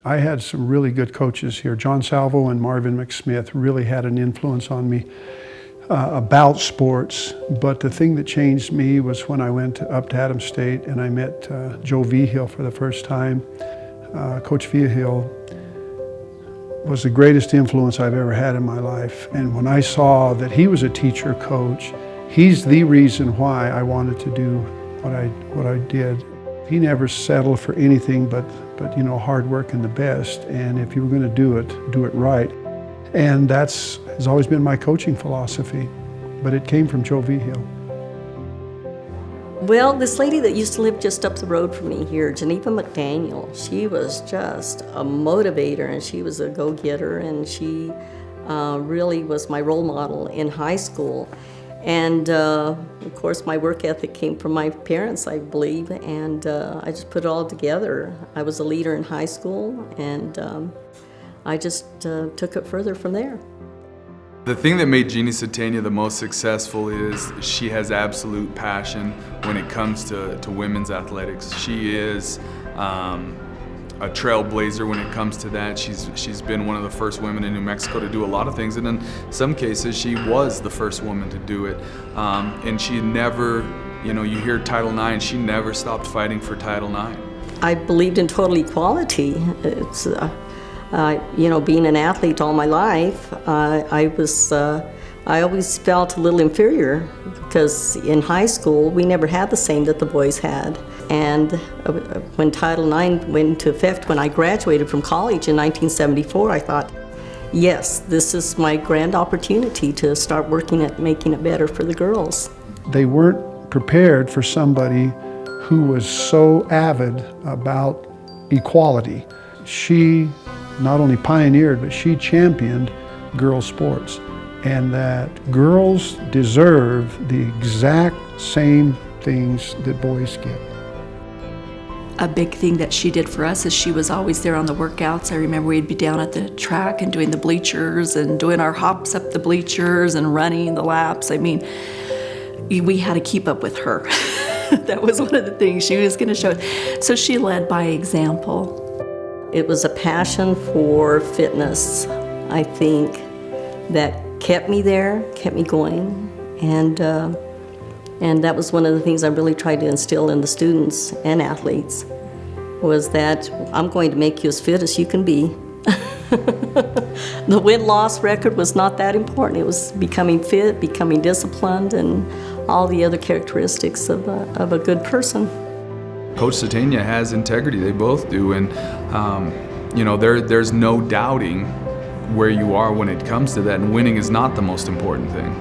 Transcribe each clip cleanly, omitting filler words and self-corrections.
I had some really good coaches here. John Salvo and Marvin McSmith really had an influence on me about sports. But the thing that changed me was when I went up to Adams State and I met Joe Vigil for the first time. Coach Vigil was the greatest influence I've ever had in my life. And when I saw that he was a teacher coach, he's the reason why I wanted to do what I did. He never settled for anything but you know, hard work and the best. And if you were going to do it right. And has always been my coaching philosophy. But it came from Joe Vigil. Well, this lady that used to live just up the road from me here, Geneva McDaniel, she was just a motivator, and she was a go-getter, and she really was my role model in high school. And of course, my work ethic came from my parents, I believe, and I just put it all together. I was a leader in high school, and I just took it further from there. The thing that made Jeanne Sategna the most successful is she has absolute passion when it comes to women's athletics. She is a trailblazer when it comes to that. She's been one of the first women in New Mexico to do a lot of things, and in some cases she was the first woman to do it. And she never, you know, you hear Title IX, she never stopped fighting for Title IX. I believed in total equality. It's you know, being an athlete all my life, I always felt a little inferior because in high school we never had the same that the boys had. And when Title IX went into effect, when I graduated from college in 1974, I thought, yes, this is my grand opportunity to start working at making it better for the girls. They weren't prepared for somebody who was so avid about equality. She not only pioneered, but she championed girls' sports, and that girls deserve the exact same things that boys get. A big thing that she did for us is she was always there on the workouts. I remember we'd be down at the track and doing the bleachers and doing our hops up the bleachers and running the laps. I mean, we had to keep up with her. That was one of the things she was going to show us. So she led by example. It was a passion for fitness, I think, that kept me there, kept me going, and that was one of the things I really tried to instill in the students and athletes, was that I'm going to make you as fit as you can be. The win-loss record was not that important. It was becoming fit, becoming disciplined, and all the other characteristics of a good person. Coach Sategna has integrity, they both do, and you know, there's no doubting where you are when it comes to that, and winning is not the most important thing.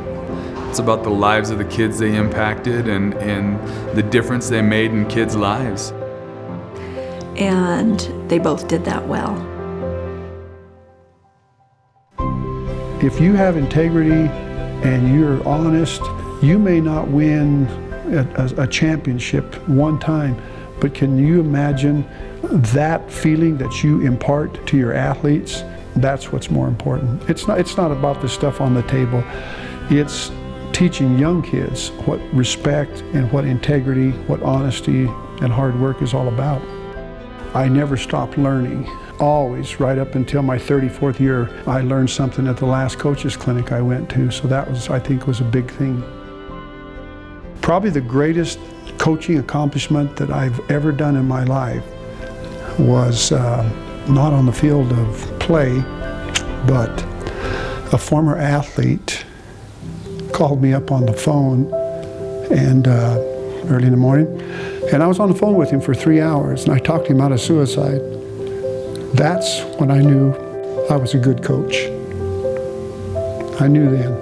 It's about the lives of the kids they impacted and the difference they made in kids' lives. And they both did that well. If you have integrity and you're honest, you may not win a championship one time, but can you imagine that feeling that you impart to your athletes? That's what's more important. It's not about the stuff on the table. It's teaching young kids what respect and what integrity, what honesty and hard work is all about. I never stopped learning. Always, right up until my 34th year, I learned something at the last coaches clinic I went to, so that was, I think, was a big thing. Probably the greatest coaching accomplishment that I've ever done in my life was not on the field of play, but a former athlete called me up on the phone and early in the morning, and I was on the phone with him for 3 hours, and I talked him out of suicide. That's when I knew I was a good coach. I knew then.